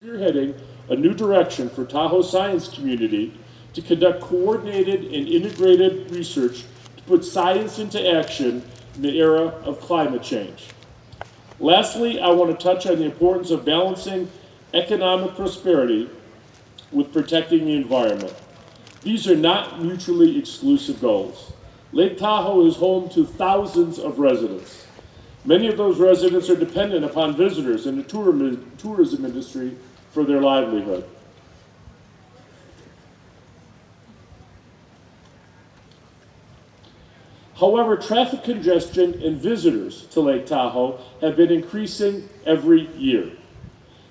spearheading a new direction for Tahoe science community to conduct coordinated and integrated research to put science into action in the era of climate change. Lastly, I want to touch on the importance of balancing economic prosperity with protecting the environment. These are not mutually exclusive goals. Lake Tahoe is home to thousands of residents. Many of those residents are dependent upon visitors and the tourism industry for their livelihood. However, traffic congestion and visitors to Lake Tahoe have been increasing every year.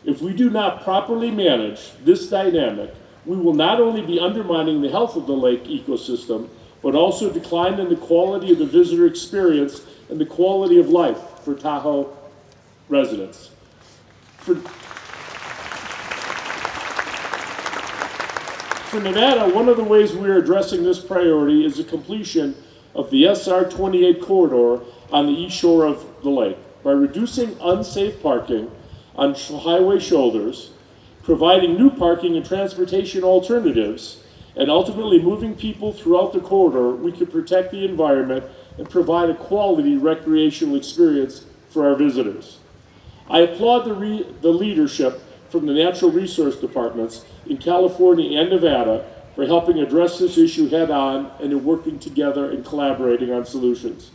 If we do not properly manage this dynamic, we will not only be undermining the health of the lake ecosystem, but also declining the quality of the visitor experience and the quality of life for Tahoe residents. For Nevada, one of the ways we are addressing this priority is the completion of the SR 28 corridor on the east shore of the lake by reducing unsafe parking on highway shoulders, providing new parking and transportation alternatives, and ultimately moving people throughout the corridor. We can protect the environment and provide a quality recreational experience for our visitors. I applaud the leadership from the natural resource departments in California and Nevada for helping address this issue head on and in working together and collaborating on solutions.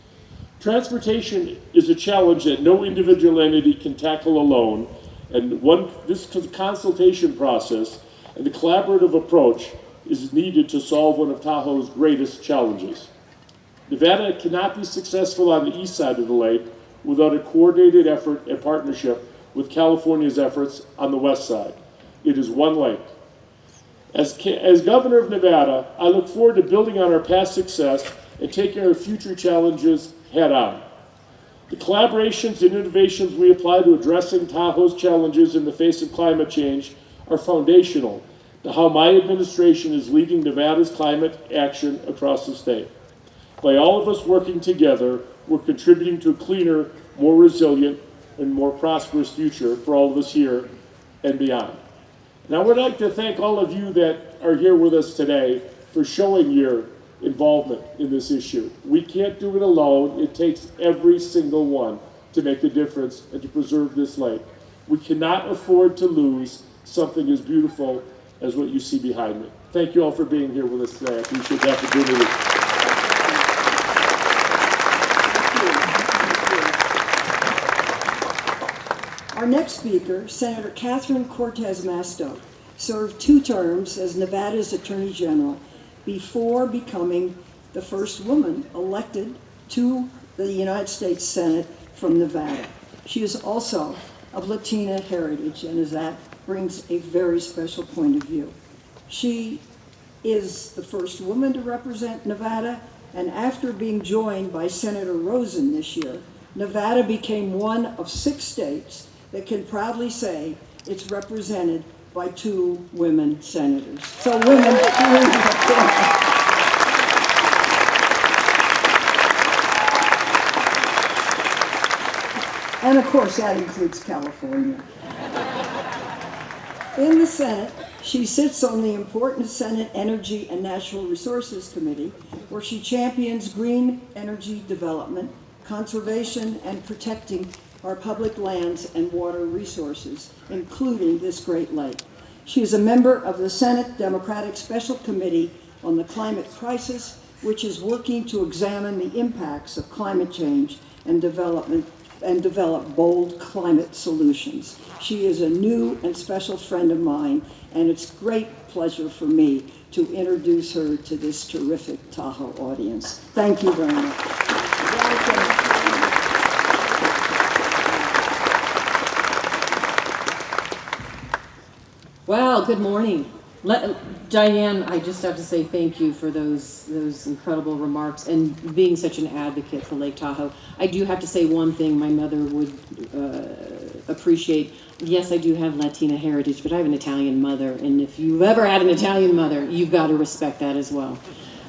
Transportation is a challenge that no individual entity can tackle alone, and this consultation process and the collaborative approach is needed to solve one of Tahoe's greatest challenges. Nevada cannot be successful on the east side of the lake without a coordinated effort and partnership with California's efforts on the west side. It is one lake. As governor of Nevada, I look forward to building on our past success and taking our future challenges head on. The collaborations and innovations we apply to addressing Tahoe's challenges in the face of climate change are foundational to how my administration is leading Nevada's climate action across the state. By all of us working together, we're contributing to a cleaner, more resilient, and more prosperous future for all of us here and beyond. And I would like to thank all of you that are here with us today for showing your involvement in this issue. We can't do it alone. It takes every single one to make a difference and to preserve this lake. We cannot afford to lose something as beautiful as what you see behind me. Thank you all for being here with us today. I appreciate the opportunity. Our next speaker, Senator Catherine Cortez-Masto, served 2 terms as Nevada's Attorney General before becoming the first woman elected to the United States Senate from Nevada. She is also of Latina heritage, and as that brings a very special point of view. She is the first woman to represent Nevada, and after being joined by Senator Rosen this year, Nevada became one of 6 states that can proudly say it's represented by 2 women senators. So women, and of course that includes California. In the Senate, she sits on the important Senate Energy and Natural Resources Committee, where she champions green energy development, conservation, and protecting our public lands and water resources, including this Great Lake. She is a member of the Senate Democratic Special Committee on the Climate Crisis, which is working to examine the impacts of climate change and develop bold climate solutions. She is a new and special friend of mine, and it's a great pleasure for me to introduce her to this terrific Tahoe audience. Thank you very much. Welcome. Wow, good morning. Diane, I just have to say thank you for those incredible remarks and being such an advocate for Lake Tahoe. I do have to say one thing my mother would appreciate. Yes, I do have Latina heritage, but I have an Italian mother, and if you've ever had an Italian mother, you've got to respect that as well.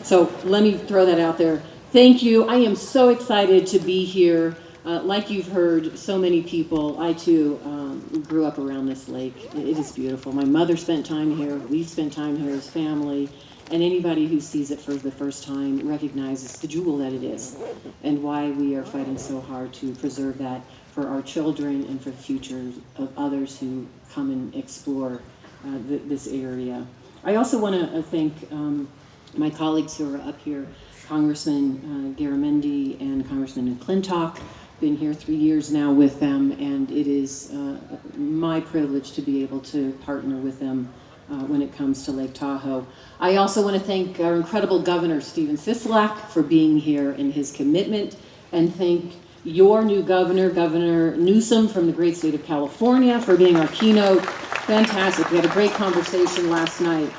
So let me throw that out there. Thank you. I am so excited to be here Like you've heard, so many people, I too grew up around this lake. It is beautiful. My mother spent time here. We've spent time here as family. And anybody who sees it for the first time recognizes the jewel that it is and why we are fighting so hard to preserve that for our children and for the future of others who come and explore this area. I also want to thank my colleagues who are up here, Congressman Garamendi and Congressman McClintock. Been here 3 years now with them, and it is my privilege to be able to partner with them when it comes to Lake Tahoe. I also want to thank our incredible Governor, Stephen Sisolak, for being here and his commitment, and thank your new governor, Governor Newsom from the great state of California, for being our keynote. Fantastic. We had a great conversation last night.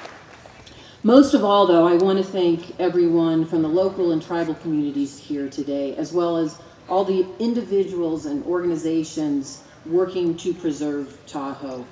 Most of all, though, I want to thank everyone from the local and tribal communities here today, as well as all the individuals and organizations working to preserve Tahoe.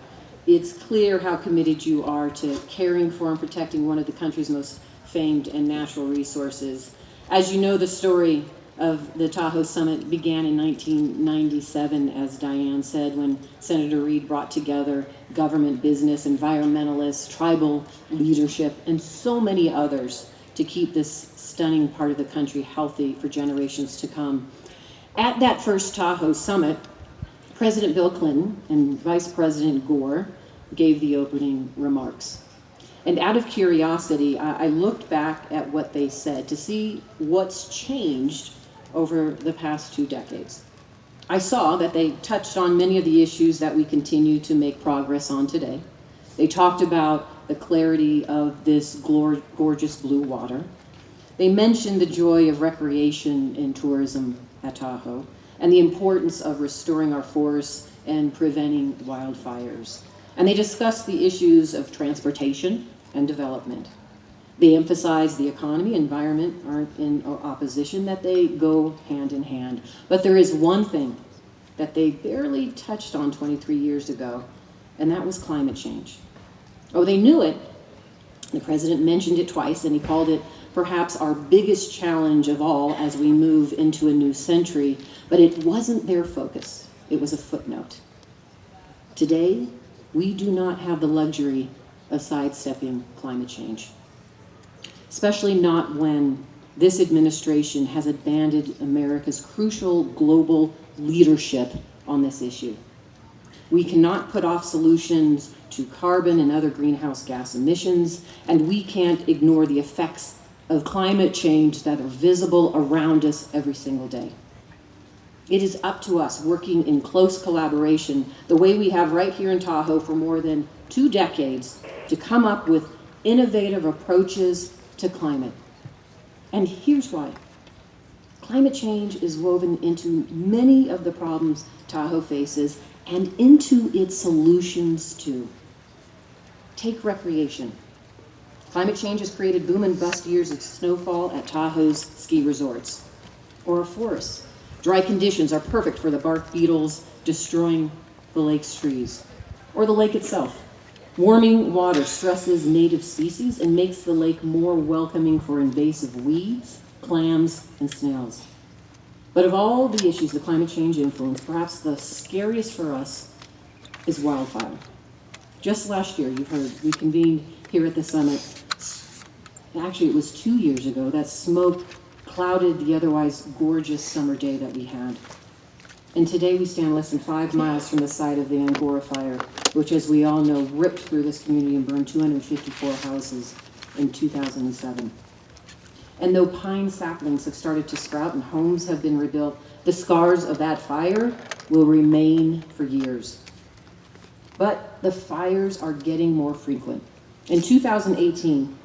It's clear how committed you are to caring for and protecting one of the country's most famed and natural resources. As you know, the story of the Tahoe Summit began in 1997, as Diane said, when Senator Reid brought together government, business, environmentalists, tribal leadership, and so many others to keep this stunning part of the country healthy for generations to come. At that first Tahoe Summit, President Bill Clinton and Vice President Gore gave the opening remarks. And out of curiosity, I looked back at what they said to see what's changed over the past 2 decades. I saw that they touched on many of the issues that we continue to make progress on today. They talked about the clarity of this gorgeous blue water. They mentioned the joy of recreation and tourism at Tahoe, and the importance of restoring our forests and preventing wildfires. And they discussed the issues of transportation and development. They emphasized the economy, environment aren't in opposition, that they go hand in hand. But there is one thing that they barely touched on 23 years ago, and that was climate change. Oh, they knew it. The president mentioned it twice, and he called it perhaps our biggest challenge of all as we move into a new century, but it wasn't their focus. It was a footnote. Today, we do not have the luxury of sidestepping climate change, especially not when this administration has abandoned America's crucial global leadership on this issue. We cannot put off solutions to carbon and other greenhouse gas emissions, and we can't ignore the effects of climate change that are visible around us every single day. It is up to us, working in close collaboration, the way we have right here in Tahoe for more than 2 decades, to come up with innovative approaches to climate. And here's why. Climate change is woven into many of the problems Tahoe faces and into its solutions too. Take recreation. Climate change has created boom and bust years of snowfall at Tahoe's ski resorts. Or our forests. Dry conditions are perfect for the bark beetles destroying the lake's trees. Or the lake itself. Warming water stresses native species and makes the lake more welcoming for invasive weeds, clams, and snails. But of all the issues the climate change influence, perhaps the scariest for us is wildfire. Just last year, you've heard, we convened here at the summit. Actually, it was 2 years ago that smoke clouded the otherwise gorgeous summer day that we had. And today we stand less than 5 miles from the site of the Angora fire, which, as we all know, ripped through this community and burned 254 houses in 2007. And though pine saplings have started to sprout and homes have been rebuilt, the scars of that fire will remain for years. But the fires are getting more frequent. In 2018,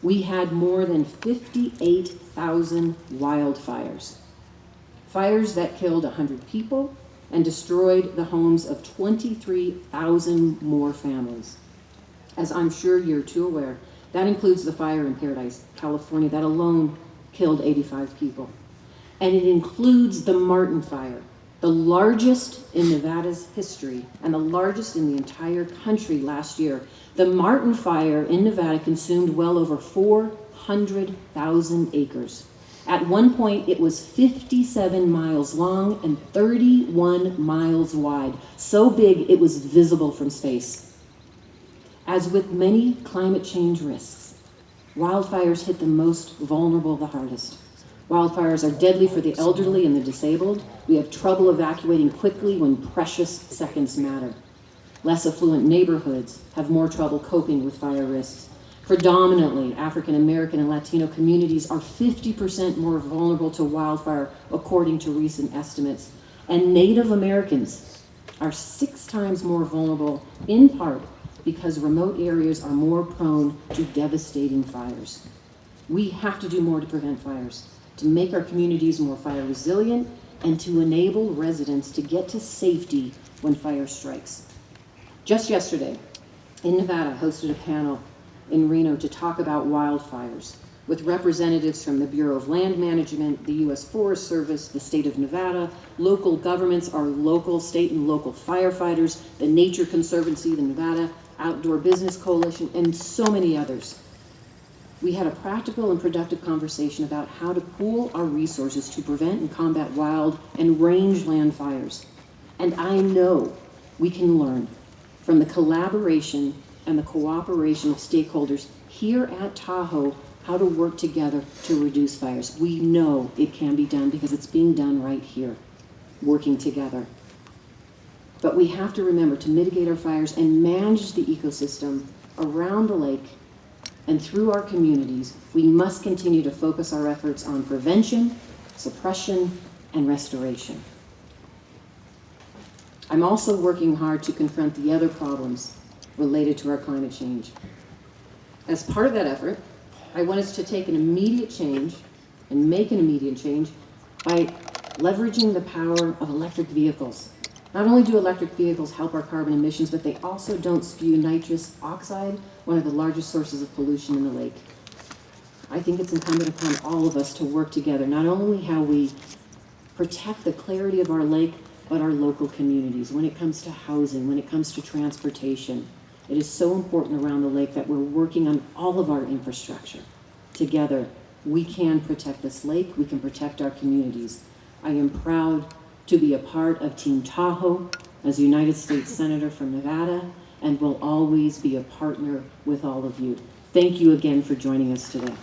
we had more than 58,000 wildfires. Fires that killed 100 people and destroyed the homes of 23,000 more families. As I'm sure you're too aware, that includes the fire in Paradise, California, that alone killed 85 people. And it includes the Martin Fire, the largest in Nevada's history and the largest in the entire country last year. The Martin Fire in Nevada consumed well over 400,000 acres. At one point, it was 57 miles long and 31 miles wide, so big it was visible from space. As with many climate change risks, wildfires hit the most vulnerable the hardest. Wildfires are deadly for the elderly and the disabled. We have trouble evacuating quickly when precious seconds matter. Less affluent neighborhoods have more trouble coping with fire risks. Predominantly, African American and Latino communities are 50% more vulnerable to wildfire, according to recent estimates. And Native Americans are 6 times more vulnerable, in part because remote areas are more prone to devastating fires. We have to do more to prevent fires, to make our communities more fire resilient, and to enable residents to get to safety when fire strikes. Just yesterday, in Nevada, hosted a panel in Reno to talk about wildfires with representatives from the Bureau of Land Management, the U.S. Forest Service, the state of Nevada, local governments, our local, state and local firefighters, the Nature Conservancy, the Nevada Outdoor Business Coalition, and so many others. We had a practical and productive conversation about how to pool our resources to prevent and combat wild and rangeland fires. And I know we can learn from the collaboration and the cooperation of stakeholders here at Tahoe how to work together to reduce fires. We know it can be done because it's being done right here, working together. But we have to remember to mitigate our fires and manage the ecosystem around the lake and through our communities. We must continue to focus our efforts on prevention, suppression, and restoration. I'm also working hard to confront the other problems related to our climate change. As part of that effort, I want us to take an immediate change and make an immediate change by leveraging the power of electric vehicles. Not only do electric vehicles help our carbon emissions, but they also don't spew nitrous oxide, one of the largest sources of pollution in the lake. I think it's incumbent upon all of us to work together, not only how we protect the clarity of our lake, but our local communities. When it comes to housing, when it comes to transportation, it is so important around the lake that we're working on all of our infrastructure. Together, we can protect this lake, we can protect our communities. I am proud to be a part of Team Tahoe as a United States Senator from Nevada, and will always be a partner with all of you. Thank you again for joining us today.